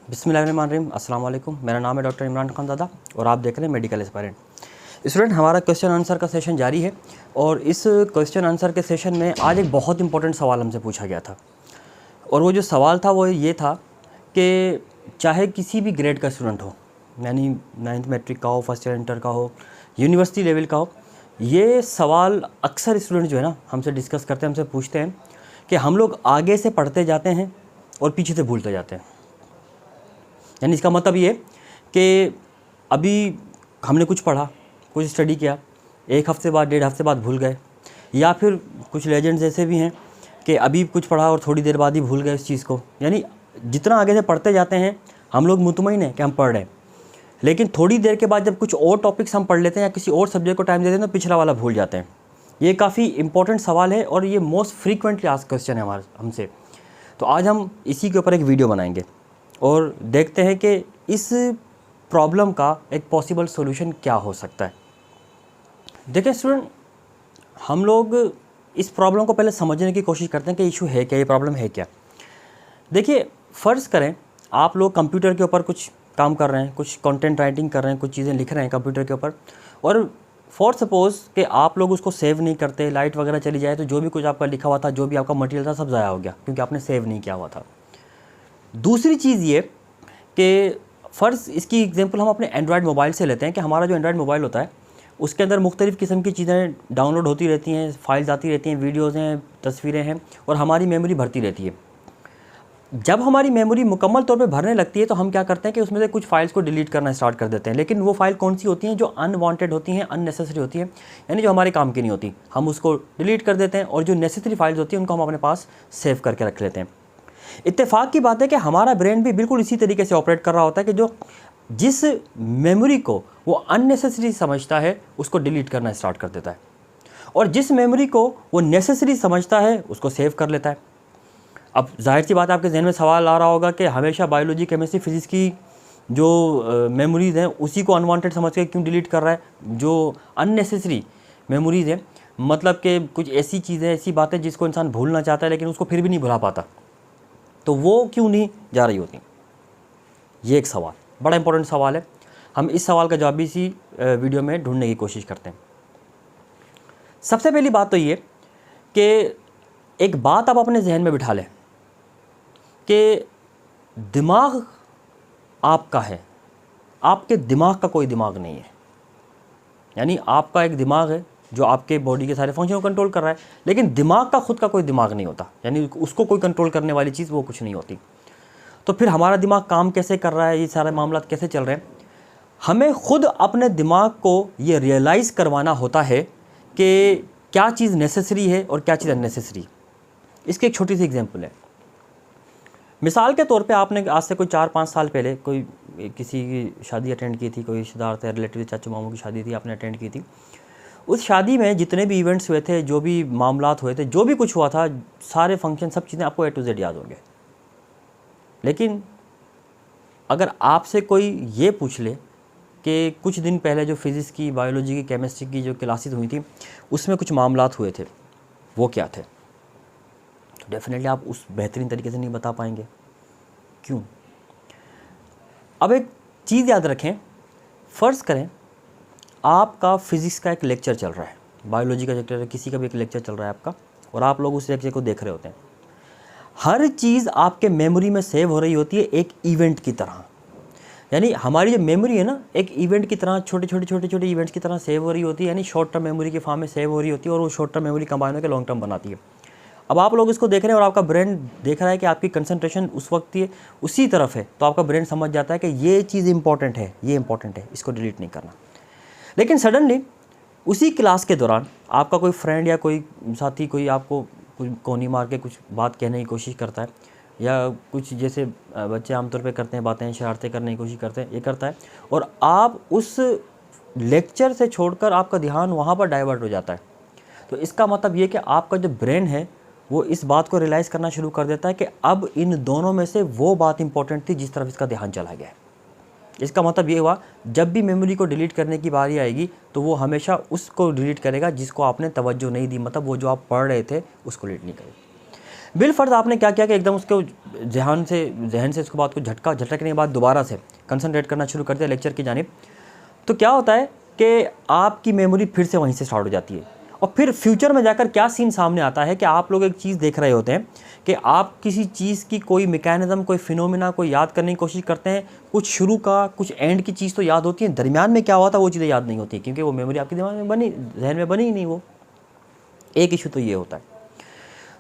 बिस्मिल्लाहिर्रहमानिर्रहीम, अस्सलाम वालेकुम। मेरा नाम है डॉक्टर इमरान खान ज़ादा और आप देख रहे हैं मेडिकल एस्पायरेंट। स्टूडेंट, हमारा क्वेश्चन आंसर का सेशन जारी है और इस क्वेश्चन आंसर के सेशन में आज एक बहुत इंपॉर्टेंट सवाल हमसे पूछा गया था। और वो जो सवाल था वो ये था कि चाहे किसी भी ग्रेड का स्टूडेंट हो, यानी 9th मैट्रिक का हो, फर्स्ट ईयर इंटर का हो, यूनिवर्सिटी लेवल का हो, ये सवाल अक्सर स्टूडेंट जो है ना हमसे डिस्कस करते हैं, हमसे पूछते हैं कि हम लोग आगे से पढ़ते जाते हैं और पीछे से भूलते जाते हैं। यानी इसका मतलब ये कि अभी हमने कुछ पढ़ा, कुछ स्टडी किया, एक हफ़्ते बाद, 1.5 हफ्ते बाद भूल गए, या फिर कुछ लेजेंड्स ऐसे भी हैं कि अभी कुछ पढ़ा और थोड़ी देर बाद ही भूल गए इस चीज़ को। यानी जितना आगे से पढ़ते जाते हैं हम लोग मुतमईन हैं कि हम पढ़ रहे हैं, लेकिन थोड़ी देर के बाद जब कुछ और टॉपिक्स हम पढ़ लेते हैं या किसी और सब्जेक्ट को टाइम देते हैं तो पिछला वाला भूल जाते हैं। ये काफ़ी इंपॉर्टेंट सवाल है और ये मोस्ट फ्रीक्वेंटली आस्क्ड क्वेश्चन है हमसे। तो आज हम इसी के ऊपर एक वीडियो बनाएंगे और देखते हैं कि इस प्रॉब्लम का एक पॉसिबल सॉल्यूशन क्या हो सकता है। देखिए स्टूडेंट, हम लोग इस प्रॉब्लम को पहले समझने की कोशिश करते हैं कि इशू है क्या, ये प्रॉब्लम है क्या। देखिए, फ़र्ज़ करें आप लोग कंप्यूटर के ऊपर कुछ काम कर रहे हैं, कुछ कंटेंट राइटिंग कर रहे हैं, कुछ चीज़ें लिख रहे हैं कंप्यूटर के ऊपर, और फॉर सपोज़ कि आप लोग उसको सेव नहीं करते, लाइट वगैरह चली जाए तो जो भी कुछ आपका लिखा हुआ था, जो भी आपका मटेरियल था, सब ज़ाया हो गया क्योंकि आपने सेव नहीं किया हुआ था। दूसरी चीज़ ये कि फ़र्ज़ इसकी एग्जांपल हम अपने एंड्रॉयड मोबाइल से लेते हैं कि हमारा जो एंड्रॉयड मोबाइल होता है उसके अंदर मुख्तलिफ़ किस्म की चीज़ें डाउनलोड होती रहती हैं, फाइल्स आती रहती हैं, वीडियोज़ हैं, तस्वीरें हैं, और हमारी मेमोरी भरती रहती है। जब हमारी मेमोरी मुकम्मल तौर पे भरने लगती है तो हम क्या करते हैं कि उसमें से कुछ फाइल्स को डिलीट करना स्टार्ट कर देते हैं। लेकिन वो फाइल कौन सी होती हैं? जो अनवांटेड होती हैं, अननेसेसरी होती हैं, यानी जो हमारे काम की नहीं होती, हम उसको डिलीट कर देते हैं, और जो नेसेसरी फाइल्स होती हैं उनको हम अपने पास सेव करके रख लेते हैं। इत्तेफाक की बात है कि हमारा ब्रेन भी बिल्कुल इसी तरीके से ऑपरेट कर रहा होता है कि जो जिस मेमोरी को वो अननेसेसरी समझता है उसको डिलीट करना स्टार्ट कर देता है, और जिस मेमोरी को वो नेसेसरी समझता है उसको सेव कर लेता है। अब जाहिर सी बात है आपके जहन में सवाल आ रहा होगा कि हमेशा बायोलॉजी, केमिस्ट्री, फिज़िक्स की जो मेमोरीज़ हैं उसी को अनवांटेड समझ के क्यों डिलीट कर रहा है? जो अननेसेसरी मेमोरीज़ हैं, मतलब कि कुछ ऐसी चीज़ें, ऐसी बातें जिसको इंसान भूलना चाहता है लेकिन उसको फिर भी नहीं भुला पाता, तो वो क्यों नहीं जा रही होती? ये एक सवाल, बड़ा इंपॉर्टेंट सवाल है। हम इस सवाल का जवाब भी इसी वीडियो में ढूंढने की कोशिश करते हैं। सबसे पहली बात तो ये कि एक बात आप अपने जहन में बिठा लें कि दिमाग आपका है, आपके दिमाग का कोई दिमाग नहीं है। यानी आपका एक दिमाग है जो आपके बॉडी के सारे फंक्शन को कंट्रोल कर रहा है, लेकिन दिमाग का खुद का कोई दिमाग नहीं होता, यानी उसको कोई कंट्रोल करने वाली चीज़ वो कुछ नहीं होती। तो फिर हमारा दिमाग काम कैसे कर रहा है, ये सारे मामला कैसे चल रहे हैं? हमें खुद अपने दिमाग को ये रियलाइज़ करवाना होता है कि क्या चीज़ नेसेसरी है और क्या चीज़ अननेसेसरी। इसकी एक छोटी सी एग्जांपल है। मिसाल के तौर पे आपने आज से कोई 4-5 साल पहले कोई किसी की शादी अटेंड की थी, कोई रिश्तेदार थे, रिलेटिव, चाचू मामू की शादी थी, आपने अटेंड की थी। उस शादी में जितने भी इवेंट्स हुए थे, जो भी मामलात हुए थे, जो भी कुछ हुआ था, सारे फंक्शन, सब चीज़ें आपको A to Z याद होंगे। लेकिन अगर आपसे कोई ये पूछ ले कि कुछ दिन पहले जो फिज़िक्स की, बायोलॉजी की, केमिस्ट्री की जो क्लासेस हुई थी उसमें कुछ मामलात हुए थे, वो क्या थे, तो डेफिनेटली आप उस बेहतरीन तरीके से नहीं बता पाएंगे। क्यों? अब एक चीज़ याद रखें, फ़र्ज़ करें आपका फ़िज़िक्स का एक लेक्चर चल रहा है, बायोलॉजी का लेक्चर, किसी का भी एक लेक्चर चल रहा है आपका, और आप लोग उस लेक्चर को देख रहे होते हैं। हर चीज़ आपके मेमोरी में सेव हो रही होती है एक इवेंट की तरह। यानी हमारी जो मेमोरी है ना, एक इवेंट की तरह, छोटे छोटे इवेंट्स की तरह सेव हो रही होती है, यानी शॉर्ट टर्म मेमोरी के फॉर्म में सेव हो रही होती है, और वो शॉर्ट टर्म मेमोरी कंबाइन होकर लॉन्ग टर्म बनाती है। अब आप लोग इसको देख रहे हैं और आपका ब्रेन देख रहा है कि आपकी कंसंट्रेशन उस वक्त ये उसी तरफ है, तो आपका ब्रेन समझ जाता है कि ये चीज़ इंपॉर्टेंट है, ये इंपॉर्टेंट है, इसको डिलीट नहीं करना। लेकिन सडनली उसी क्लास के दौरान आपका कोई फ्रेंड या कोई साथी कोई आपको कुछ कोनी मार के कुछ बात कहने की कोशिश करता है, या कुछ जैसे बच्चे आमतौर पे करते हैं, बातें, शरारतें करने की कोशिश करते हैं, ये करता है, और आप उस लेक्चर से छोड़कर आपका ध्यान वहाँ पर डाइवर्ट हो जाता है। तो इसका मतलब ये कि आपका जो ब्रेन है वो इस बात को रियलाइज़ करना शुरू कर देता है कि अब इन दोनों में से वो बात इंपॉर्टेंट थी जिस तरफ इसका ध्यान चला गया है। इसका मतलब ये हुआ, जब भी मेमोरी को डिलीट करने की बारी आएगी तो वो हमेशा उसको डिलीट करेगा जिसको आपने तवज्जो नहीं दी, मतलब वो जो आप पढ़ रहे थे उसको डिलीट नहीं करेगा। बिलफर्ज आपने क्या किया कि एकदम उसको जहन से उसके बाद को झटकने के बाद दोबारा से कंसंट्रेट करना शुरू कर दिया लेक्चर की जानिब, तो क्या होता है कि आपकी मेमोरी फिर से वहीं से स्टार्ट हो जाती है। और फिर फ्यूचर में जाकर क्या सीन सामने आता है कि आप लोग एक चीज़ देख रहे होते हैं कि आप किसी चीज़ की कोई मैकेनिज्म, कोई फिनोमिना कोई याद करने की कोशिश करते हैं, कुछ शुरू का कुछ एंड की चीज़ तो याद होती है, दरमियान में क्या हुआ था वो चीज़ें याद नहीं होती, क्योंकि वो मेमोरी आपके दिमाग में बनी, जहन में बनी ही नहीं। वो एक इशू तो ये होता है।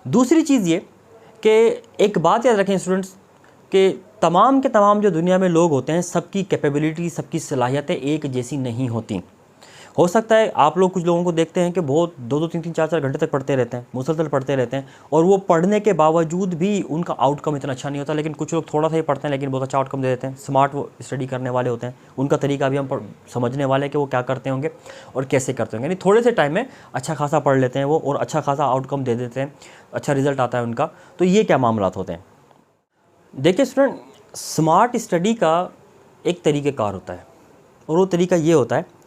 दूसरी चीज़ ये कि एक बात याद रखें स्टूडेंट्स कि तमाम के तमाम जो दुनिया में लोग होते हैं, सबकी कैपेबिलिटी, सबकी सलाहियतें एक जैसी नहीं होती। हो सकता है आप लोग कुछ लोगों को देखते हैं कि बहुत 2-2, 3-3, 4-4 घंटे तक पढ़ते रहते हैं, मुसलसल पढ़ते रहते हैं, और वो पढ़ने के बावजूद भी उनका आउटकम इतना अच्छा नहीं होता। लेकिन कुछ लोग थोड़ा सा ही पढ़ते हैं लेकिन बहुत अच्छा आउटकम दे देते हैं। स्मार्ट वो स्टडी करने वाले होते हैं, उनका तरीका भी हम समझने वाले हैं कि वो क्या करते होंगे और कैसे करते होंगे। यानी थोड़े से टाइम में अच्छा खासा पढ़ लेते हैं वो और अच्छा खासा आउटकम दे देते हैं, अच्छा रिजल्ट आता है उनका। तो ये क्या मामला होते हैं? देखिए स्टूडेंट, स्मार्ट स्टडी का एक तरीक़ेकार होता है, और वो तरीका ये होता है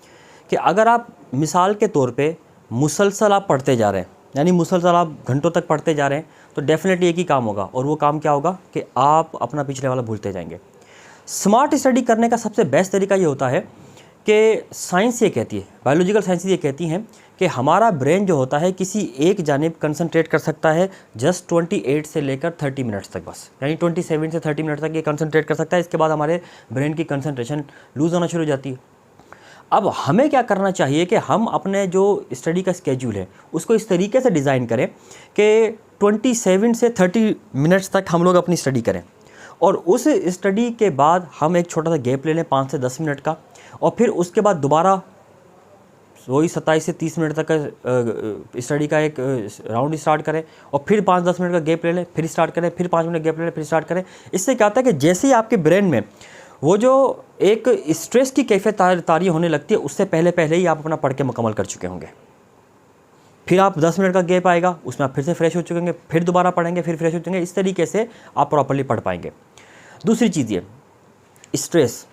कि अगर आप मिसाल के तौर पे मुसलसल आप पढ़ते जा रहे हैं, यानी मुसलसल आप घंटों तक पढ़ते जा रहे हैं, तो डेफिनेटली एक ही काम होगा, और वो काम क्या होगा कि आप अपना पिछले वाला भूलते जाएंगे। स्मार्ट स्टडी करने का सबसे बेस्ट तरीका ये होता है कि साइंस ये कहती है, बायोलॉजिकल साइंस ये कहती हैं कि हमारा ब्रेन जो होता है किसी एक जानिब कंसंट्रेट कर सकता है जस्ट 28 से लेकर 30 मिनट्स तक, बस यानी 27 से 30 मिनट तक ये कंसंट्रेट कर सकता है। इसके बाद हमारे ब्रेन की कंसंट्रेशन लूज़ होना शुरू हो जाती है। अब हमें क्या करना चाहिए कि हम अपने जो स्टडी का स्केड्यूल है उसको इस तरीके से डिज़ाइन करें कि 27 से 30 मिनट्स तक हम लोग अपनी स्टडी करें, और उस स्टडी के बाद हम एक छोटा सा गैप ले लें 5 से 10 मिनट का, और फिर उसके बाद दोबारा वही 27 से 30 मिनट तक का स्टडी का एक राउंड स्टार्ट करें, और फिर 5-10 मिनट का गैप ले लें, फिर स्टार्ट करें, फिर 5 मिनट गैप ले लें, फिर स्टार्ट करें। इससे क्या होता है कि जैसे ही आपके ब्रेन में वो जो एक स्ट्रेस की कैफियत तारी होने लगती है, उससे पहले पहले ही आप अपना पढ़ के मुकम्मल कर चुके होंगे। फिर आप 10 मिनट का गैप आएगा, उसमें आप फिर से फ्रेश हो चुके होंगे, फिर दोबारा पढ़ेंगे, फिर फ्रेश हो चुके। इस तरीके से आप प्रॉपर्ली पढ़ पाएंगे। दूसरी चीज़ ये स्ट्रेस,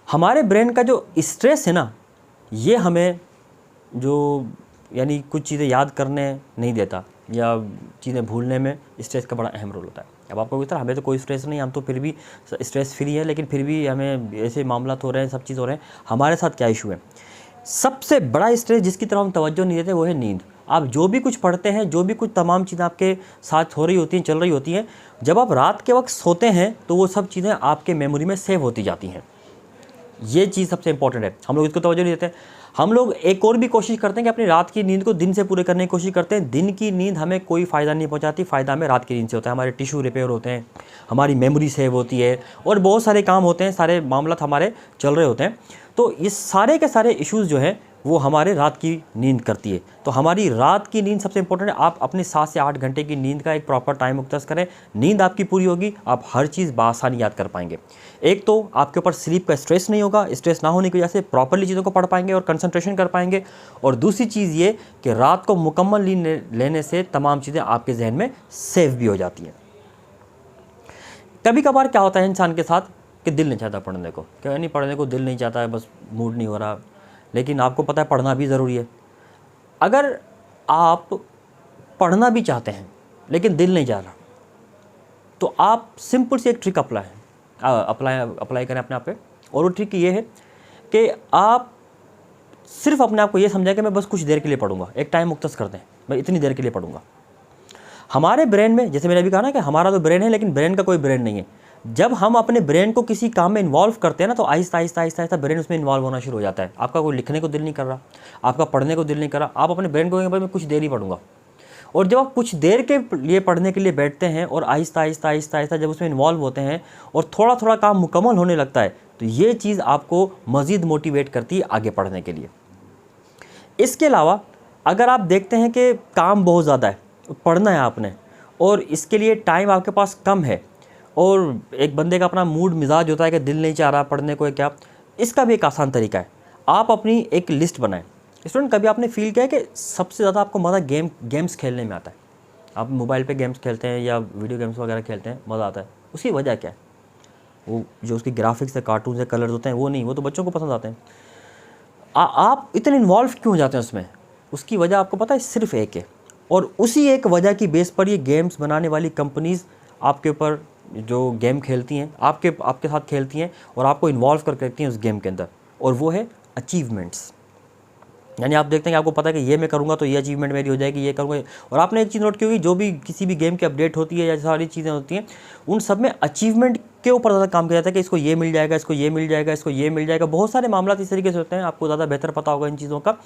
हमारे ब्रेन का जो स्ट्रेस है ना, ये हमें जो यानी कुछ चीज़ें याद करने नहीं देता या चीज़ें भूलने में स्ट्रेस का बड़ा अहम रोल होता है। अब आपको पता है हमें तो कोई स्ट्रेस नहीं, हम तो फिर भी स्ट्रेस फ्री है, लेकिन फिर भी हमें ऐसे मामला हो रहे हैं, सब चीज़ हो रहे हैं। हमारे साथ क्या इशू है? सबसे बड़ा स्ट्रेस जिसकी तरफ हम तवज्जो नहीं देते वो है नींद। आप जो भी कुछ पढ़ते हैं, जो भी कुछ तमाम चीज़ें आपके साथ हो रही होती हैं, चल रही होती हैं, जब आप रात के वक्त सोते हैं तो वो सब चीज़ें आपके मेमोरी में सेव होती जाती हैं। ये चीज़ सबसे इंपॉर्टेंट है, हम लोग इसको तवज्जो नहीं देते। हम लोग एक और भी कोशिश करते हैं कि अपनी रात की नींद को दिन से पूरे करने की कोशिश करते हैं। दिन की नींद हमें कोई फ़ायदा नहीं पहुंचाती, फ़ायदा हमें रात की नींद से होता है। हमारे टिश्यू रिपेयर होते हैं, हमारी मेमोरी सेव होती है, और बहुत सारे काम होते हैं, सारे मामला हमारे चल रहे होते हैं। तो ये सारे के सारे इश्यूज़ जो हैं वो हमारे रात की नींद करती है। तो हमारी रात की नींद सबसे इंपॉर्टेंट है। आप अपने 7 से 8 घंटे की नींद का एक प्रॉपर टाइम मुख्तस करें। नींद आपकी पूरी होगी, आप हर चीज़ बआसानी याद कर पाएंगे। एक तो आपके ऊपर स्लीप का स्ट्रेस नहीं होगा, स्ट्रेस ना होने की वजह से प्रॉपर्ली चीज़ों को पढ़ पाएंगे और कंसंट्रेशन कर पाएंगे। और दूसरी चीज़ ये कि रात को मुकम्मल नींद लेने से तमाम चीज़ें आपके जहन में सेव भी हो जाती हैं। कभी कभार क्या होता है इंसान के साथ कि दिल नहीं चाहता पढ़ने को, क्या नहीं, पढ़ने को दिल नहीं चाहता है, बस मूड नहीं हो रहा, लेकिन आपको पता है पढ़ना भी ज़रूरी है। अगर आप पढ़ना भी चाहते हैं लेकिन दिल नहीं जा रहा, तो आप सिंपल सी एक ट्रिक अप्लाई करें अपने आप पे। और वो ट्रिक ये है कि आप सिर्फ अपने आप को ये समझें कि मैं बस कुछ देर के लिए पढ़ूंगा। एक टाइम मुख्तस कर दें, मैं इतनी देर के लिए पढ़ूंगा। हमारे ब्रेन में, जैसे मैंने अभी कहा ना कि हमारा तो ब्रेन है लेकिन ब्रेन का कोई ब्रेन नहीं है। जब हम अपने ब्रेन को किसी काम में इन्वॉल्व करते हैं ना, तो आहिस्ता आहिस्ता ब्रेन उसमें इन्वॉल्व होना शुरू हो जाता है। आपका कोई लिखने को दिल नहीं कर रहा, आपका पढ़ने को दिल नहीं कर रहा, आप अपने ब्रेन को कहेंगे मैं कुछ देर ही पढ़ूंगा। और जब आप कुछ देर के लिए पढ़ने के लिए बैठते हैं और आहिस्ता आहिस्ता जब उसमें इन्वॉल्व होते हैं और थोड़ा थोड़ा काम मुकम्मल होने लगता है, तो ये चीज़ आपको मज़ीद मोटिवेट करती है आगे पढ़ने के लिए। इसके अलावा अगर आप देखते हैं कि काम बहुत ज़्यादा है, पढ़ना है आपने, और इसके लिए टाइम आपके पास कम है, और एक बंदे का अपना मूड मिजाज होता है कि दिल नहीं चाह रहा पढ़ने को, क्या, इसका भी एक आसान तरीका है। आप अपनी एक लिस्ट बनाएं। स्टूडेंट, कभी आपने फील किया है कि सबसे ज़्यादा आपको मज़ा गेम्स खेलने में आता है? आप मोबाइल पे गेम्स खेलते हैं या वीडियो गेम्स वगैरह खेलते हैं, मज़ा आता है, उसकी वजह क्या है? वो जो उसकी ग्राफिक्स है, कार्टून है, कलर्स होते हैं, वो नहीं, वो तो बच्चों को पसंद आते हैं। आप इतने इन्वॉल्व क्यों हो जाते हैं उसमें? उसकी वजह आपको पता है, सिर्फ एक है, और उसी एक वजह की बेस पर ये गेम्स बनाने वाली कंपनीज़ आपके ऊपर जो गेम खेलती हैं, आपके साथ खेलती हैं और आपको इन्वॉल्व करके रखती हैं उस गेम के अंदर, और वो है अचीवमेंट्स। यानी आप देखते हैं कि आपको पता है कि ये मैं करूँगा तो ये अचीवमेंट मेरी हो जाएगी, ये करूँगा। और आपने एक चीज़ नोट की होगी, जो भी किसी भी गेम की अपडेट होती है या सारी चीज़ें होती हैं, उन सब में अचीवमेंट के ऊपर ज़्यादा काम किया जाता है कि इसको ये मिल जाएगा, इसको ये मिल जाएगा, इसको ये मिल जाएगा। बहुत सारे मामला इस तरीके से होते हैं, आपको ज़्यादा बेहतर पता होगा इन चीज़ों का,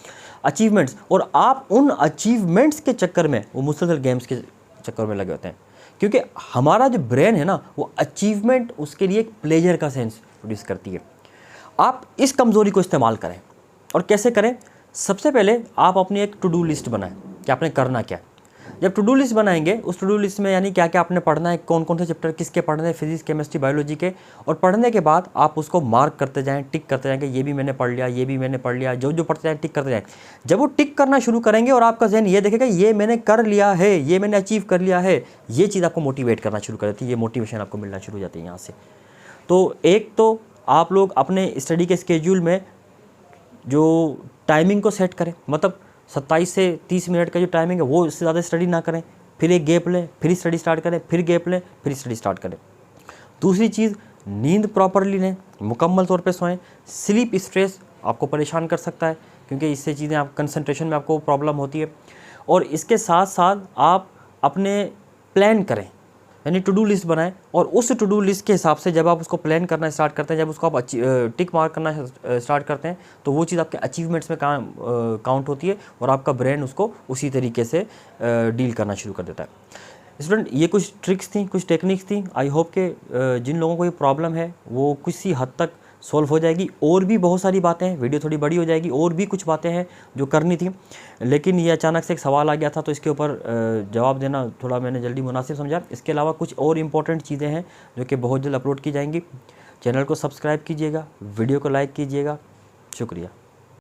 अचीवमेंट्स। और आप उन अचीवमेंट्स के चक्कर में, वो मुसलसल गेम्स के चक्कर में लगे होते हैं, क्योंकि हमारा जो ब्रेन है ना, वो अचीवमेंट उसके लिए एक प्लेजर का सेंस प्रोड्यूस करती है। आप इस कमज़ोरी को इस्तेमाल करें। और कैसे करें? सबसे पहले आप अपनी एक टू डू लिस्ट बनाएं कि आपने करना क्या है। जब टू डू लिस्ट बनाएंगे, उस टू डू लिस्ट में यानी क्या क्या आपने पढ़ना है, कौन कौन से चैप्टर किसके पढ़ने हैं, फिजिक्स, केमिस्ट्री, बायोलॉजी के। और पढ़ने के बाद आप उसको मार्क करते जाएं, टिक करते जाएं कि ये भी मैंने पढ़ लिया, ये भी मैंने पढ़ लिया। जो जो पढ़ते जाएं टिक करते जाएं। जब वो टिक करना शुरू करेंगे और आपका जहन ये देखेगा ये मैंने कर लिया है, ये मैंने अचीव कर लिया है, ये चीज़ आपको मोटिवेट करना शुरू कर देती है, ये मोटिवेशन आपको मिलना शुरू हो जाती है यहाँ से। तो एक तो आप लोग अपने स्टडी के स्केड्यूल में जो टाइमिंग को सेट करें, मतलब 27 से 30 मिनट का जो टाइमिंग है वो इससे ज़्यादा स्टडी ना करें, फिर एक गैप लें, फिर स्टडी स्टार्ट करें, फिर गैप लें, फिर स्टडी स्टार्ट करें। दूसरी चीज़, नींद प्रॉपरली लें, मुकम्मल तौर पे सोएं। स्लीप स्ट्रेस आपको परेशान कर सकता है, क्योंकि इससे चीज़ें आप कंसंट्रेशन में आपको प्रॉब्लम होती है। और इसके साथ साथ आप अपने प्लान करें, यानी टू डू लिस्ट बनाएं, और उस टू डू लिस्ट के हिसाब से जब आप उसको प्लान करना स्टार्ट करते हैं, जब उसको आप टिक मार्क करना स्टार्ट करते हैं, तो वो चीज़ आपके अचीवमेंट्स में काउंट होती है और आपका ब्रेन उसको उसी तरीके से डील करना शुरू कर देता है। स्टूडेंट, ये कुछ ट्रिक्स थी, कुछ टेक्निक्स थी। आई होप के जिन लोगों को ये प्रॉब्लम है वो किसी हद तक सॉल्व हो जाएगी। और भी बहुत सारी बातें हैं, वीडियो थोड़ी बड़ी हो जाएगी, और भी कुछ बातें हैं जो करनी थी, लेकिन ये अचानक से एक सवाल आ गया था तो इसके ऊपर जवाब देना थोड़ा मैंने जल्दी मुनासिब समझा। इसके अलावा कुछ और इम्पोर्टेंट चीज़ें हैं जो कि बहुत जल्द अपलोड की जाएंगी। चैनल को सब्सक्राइब कीजिएगा, वीडियो को लाइक कीजिएगा। शुक्रिया।